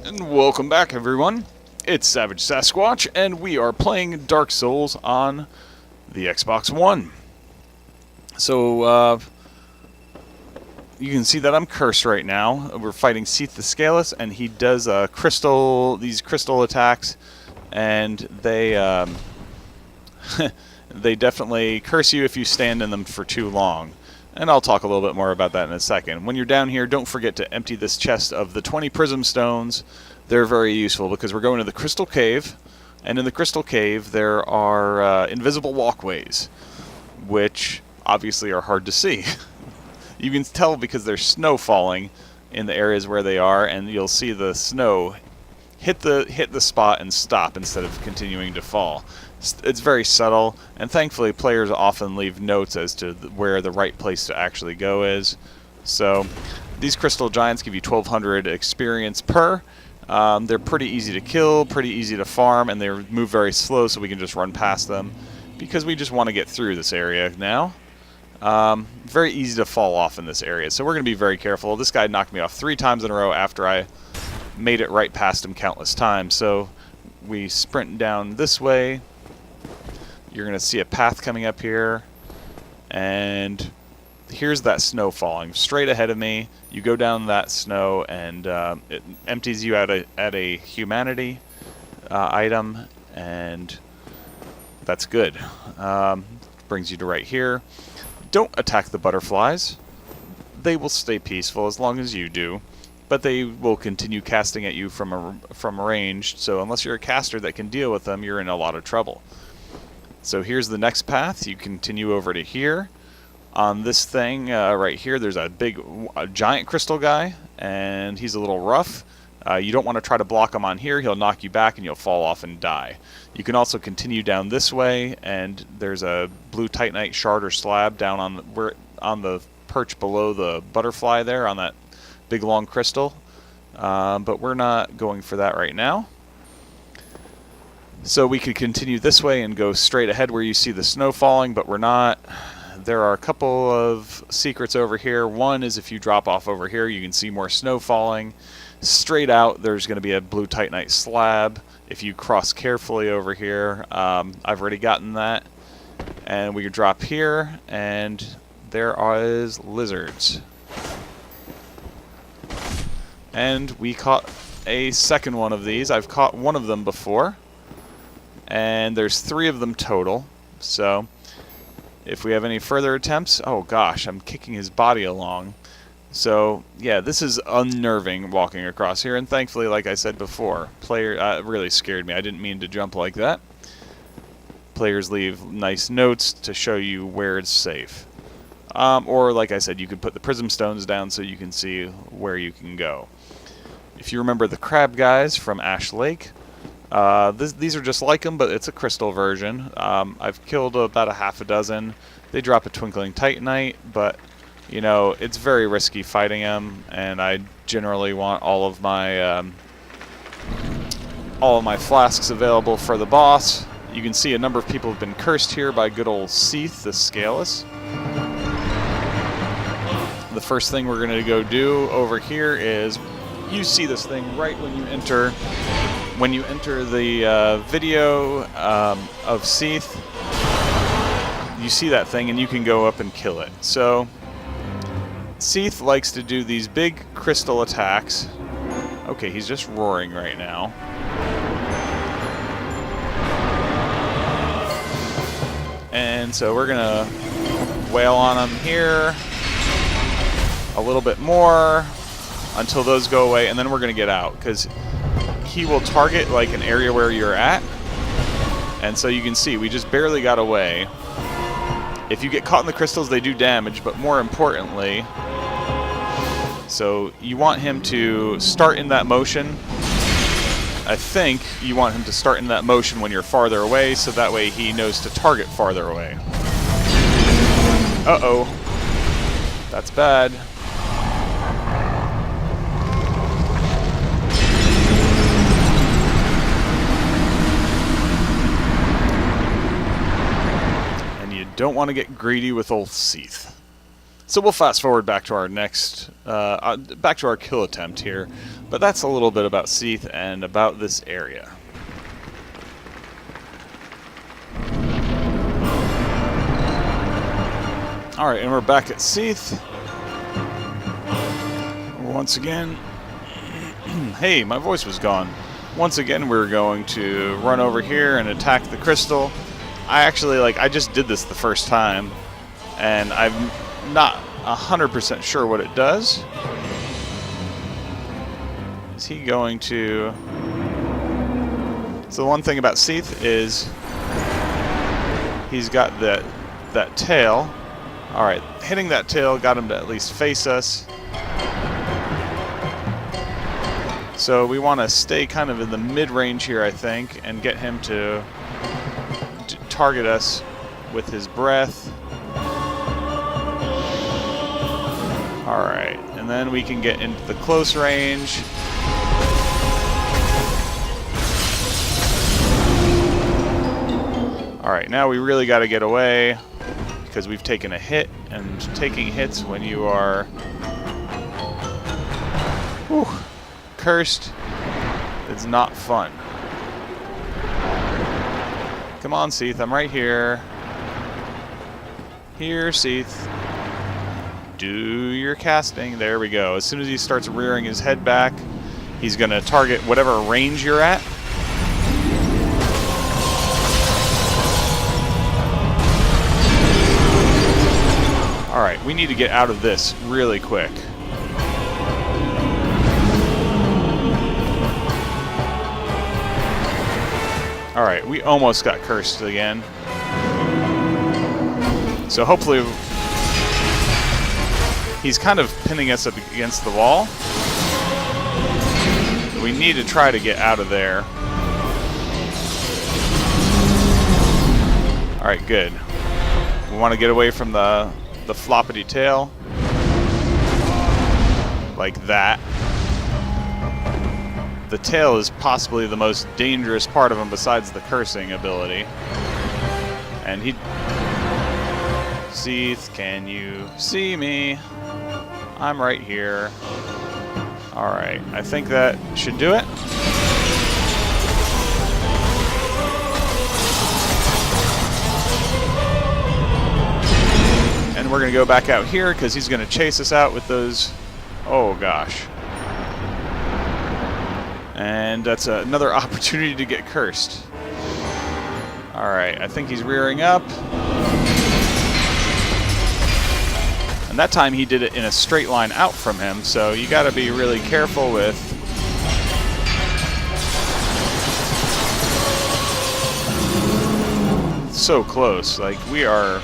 And welcome back, everyone. It's Savage Sasquatch, and we are playing Dark Souls on the Xbox One. So, you can see that I'm cursed right now. We're fighting Seath the Scaleless, and he does these crystal attacks, and they they definitely curse you if you stand in them for too long. And I'll talk a little bit more about that in a second. When you're down here, don't forget to empty this chest of the 20 prism stones. They're very useful because we're going to the Crystal Cave, and in the Crystal Cave there are invisible walkways, which obviously are hard to see. You can tell because there's snow falling in the areas where they are, and you'll see the snow hit the spot and stop instead of continuing to fall. It's very subtle, and thankfully players often leave notes as to where the right place to actually go is. So these crystal giants give you 1200 experience per. They're pretty easy to kill, pretty easy to farm, and they move very slow, so we can just run past them because we just want to get through this area now. Very easy to fall off in this area, so we're going to be very careful. This guy knocked me off 3 times in a row after I made it right past him countless times. So we sprint down this way. You're going to see a path coming up here, and here's that snow falling straight ahead of me. You go down that snow, and it empties you at a humanity item, and that's good. Brings you to right here. Don't attack the butterflies. They will stay peaceful as long as you do, but they will continue casting at you from range. So unless you're a caster that can deal with them, you're in a lot of trouble. So here's the next path. You continue over to here. On this thing right here, there's a giant crystal guy, and he's a little rough. You don't want to try to block him on here. He'll knock you back, and you'll fall off and die. You can also continue down this way, and there's a blue titanite shard or slab down on the perch below the butterfly there on that big long crystal. But we're not going for that right now. So we could continue this way and go straight ahead where you see the snow falling, but we're not. There are a couple of secrets over here. One is if you drop off over here, you can see more snow falling. Straight out, there's going to be a blue titanite slab. If you cross carefully over here, I've already gotten that. And we could drop here, and there is lizards. And we caught a second one of these. I've caught one of them before. And there's 3 of them total. So if we have any further attempts, oh gosh, I'm kicking his body along. So yeah, this is unnerving walking across here, and thankfully, like I said before, it really scared me. I didn't mean to jump like that. Players leave nice notes to show you where it's safe. Or like I said, you could put the prism stones down so you can see where you can go. If you remember the crab guys from Ash Lake, these are just like them, but it's a crystal version. I've killed about a half a dozen. They drop a twinkling titanite, but you know, it's very risky fighting them, and I generally want all of my flasks available for the boss. You can see a number of people have been cursed here by good old Seath the Scaleless. The first thing we're going to go do over here is, you see this thing right when you enter. When you enter the video of Seath, you see that thing, and you can go up and kill it. So Seath likes to do these big crystal attacks. Okay, he's just roaring right now. And so we're gonna wail on him here a little bit more until those go away, and then we're gonna get out, because he will target like an area where you're at. And so you can see we just barely got away. If you get caught in the crystals, they do damage, but more importantly, so you want him to start in that motion. I think you want him to start in that motion when you're farther away, so that way he knows to target farther away. Uh-oh. That's bad. Don't want to get greedy with old Seath. So we'll fast forward back to our next, back to our kill attempt here. But that's a little bit about Seath and about this area. Alright, and we're back at Seath. Once again, hey, my voice was gone. Once again, we're going to run over here and attack the crystal. I just did this the first time, and I'm not 100% sure what it does. Is he going to... So the one thing about Seath is he's got that tail. Alright, hitting that tail got him to at least face us. So we want to stay kind of in the mid-range here, I think, and get him to target us with his breath. Alright, and then we can get into the close range. Alright, now we really got to get away, because we've taken a hit, and taking hits when you are cursed is not fun. Come on, Seath, I'm right here. Here, Seath. Do your casting. There we go. As soon as he starts rearing his head back, he's going to target whatever range you're at. Alright, we need to get out of this really quick. Alright, we almost got cursed again. So hopefully... He's kind of pinning us up against the wall. We need to try to get out of there. Alright, good. We want to get away from the floppity tail. Like that. The tail is possibly the most dangerous part of him besides the cursing ability. And he... Seath, can you see me? I'm right here. Alright, I think that should do it. And we're going to go back out here because he's going to chase us out with those... Oh gosh. And that's another opportunity to get cursed. Alright, I think he's rearing up. And that time he did it in a straight line out from him, so you gotta be really careful with... So close, like we are...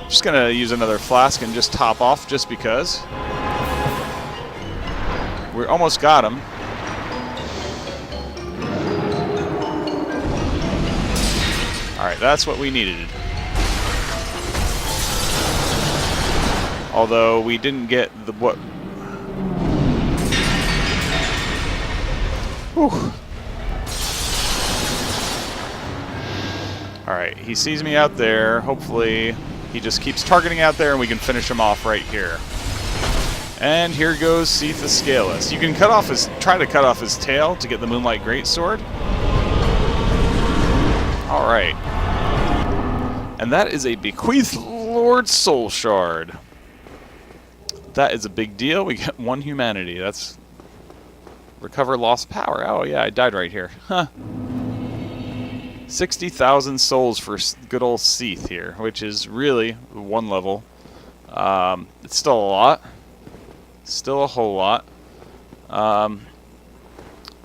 Just gonna use another flask and just top off just because. We almost got him. Alright, that's what we needed. Although we didn't get the what... Whew. Alright, he sees me out there. Hopefully he just keeps targeting out there and we can finish him off right here. And here goes Seath the Scaleless. You can try to cut off his tail to get the Moonlight Greatsword. Alright. And that is a Bequeathed Lord Soul Shard. That is a big deal. We get 1 humanity. That's... Recover lost power. Oh yeah, I died right here. Huh. 60,000 souls for good old Seath here, which is really 1 level. It's still a lot. Still a whole lot.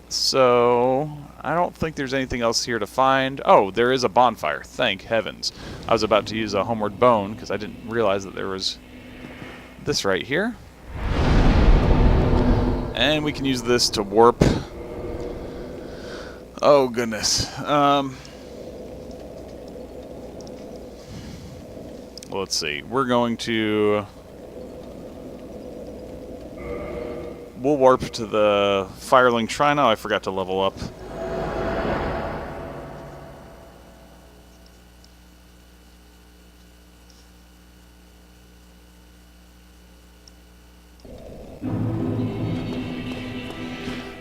So, I don't think there's anything else here to find. Oh, there is a bonfire. Thank heavens. I was about to use a Homeward Bone because I didn't realize that there was this right here. And we can use this to warp. Oh, goodness. Let's see. We're going to... We'll warp to the Firelink Shrine. Oh, I forgot to level up.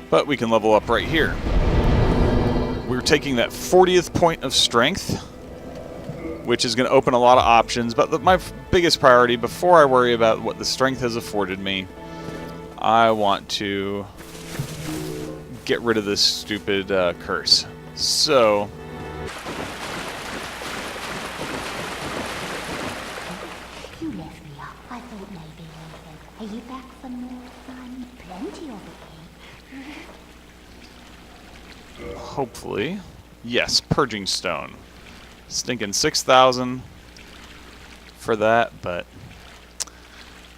But we can level up right here. We're taking that 40th point of strength, which is going to open a lot of options. But my biggest priority, before I worry about what the strength has afforded me, I want to get rid of this stupid curse. So You left me up. I thought maybe you'd. Are you back for more fun? Plenty of it. hopefully, yes, purging stone. Stinking 6,000 for that, but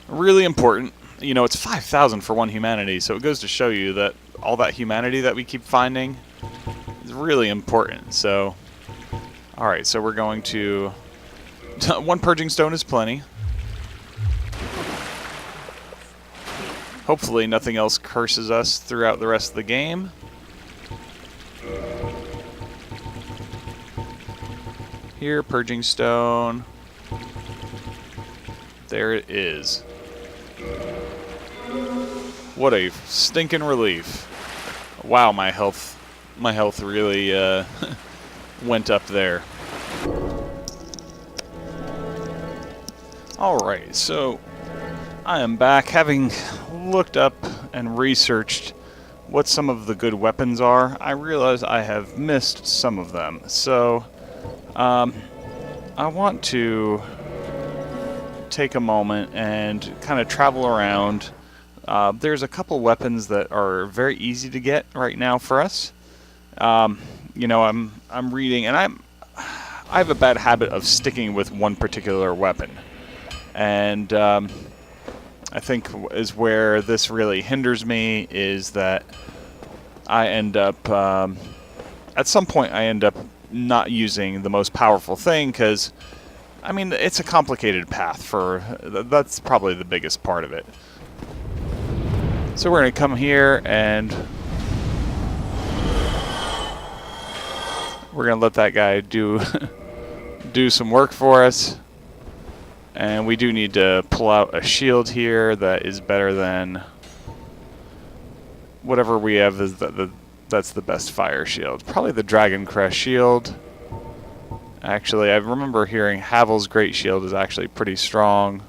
really important. You know, it's 5,000 for one humanity, so it goes to show you that all that humanity that we keep finding is really important. So, alright, so we're going to... one purging stone is plenty. Hopefully nothing else curses us throughout the rest of the game. Here, purging stone. There it is. What a stinking relief. Wow, my health really went up there. Alright, so I am back, having looked up and researched what some of the good weapons are. I realize I have missed some of them, so I want to take a moment and kind of travel around. There's a couple weapons that are very easy to get right now for us. You know, I'm reading, and I have a bad habit of sticking with one particular weapon, and I think is where this really hinders me, is that I end up at some point I end up not using the most powerful thing, because I mean, it's a complicated path for... that's probably the biggest part of it. So we're going to come here and we're going to let that guy do some work for us. And we do need to pull out a shield here that is better than whatever we have. That's the best fire shield. Probably the Dragon Crest shield. Actually, I remember hearing Havel's Great Shield is actually pretty strong.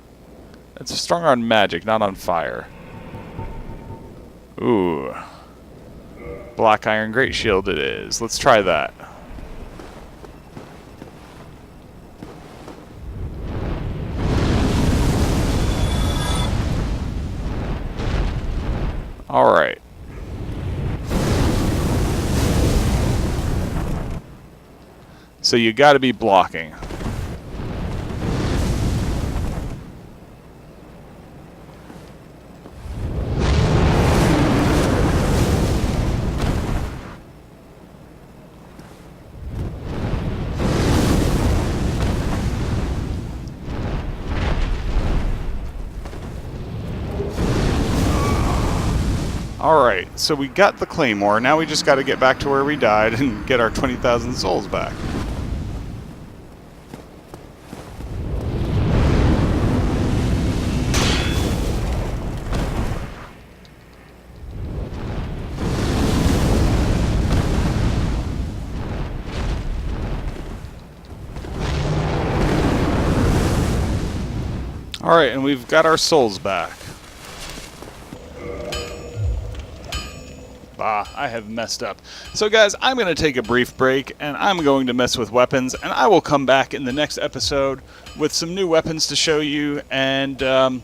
It's stronger on magic, not on fire. Ooh. Black Iron Great Shield it is. Let's try that. Alright. So you got to be blocking. Alright, so we got the Claymore. Now we just got to get back to where we died and get our 20,000 souls back. Alright, and we've got our souls back. Bah, I have messed up. So guys, I'm going to take a brief break, and I'm going to mess with weapons, and I will come back in the next episode with some new weapons to show you, and that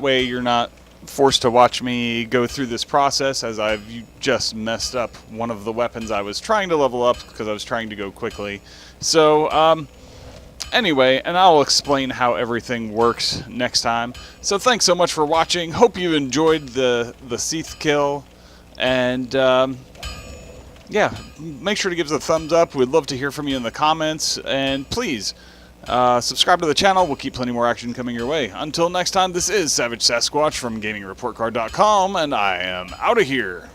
way you're not forced to watch me go through this process, as I've just messed up one of the weapons I was trying to level up because I was trying to go quickly. So, anyway, and I'll explain how everything works next time. So thanks so much for watching. Hope you enjoyed the Seath kill. And, yeah, make sure to give us a thumbs up. We'd love to hear from you in the comments. And please, subscribe to the channel. We'll keep plenty more action coming your way. Until next time, this is Savage Sasquatch from GamingReportCard.com, and I am out of here.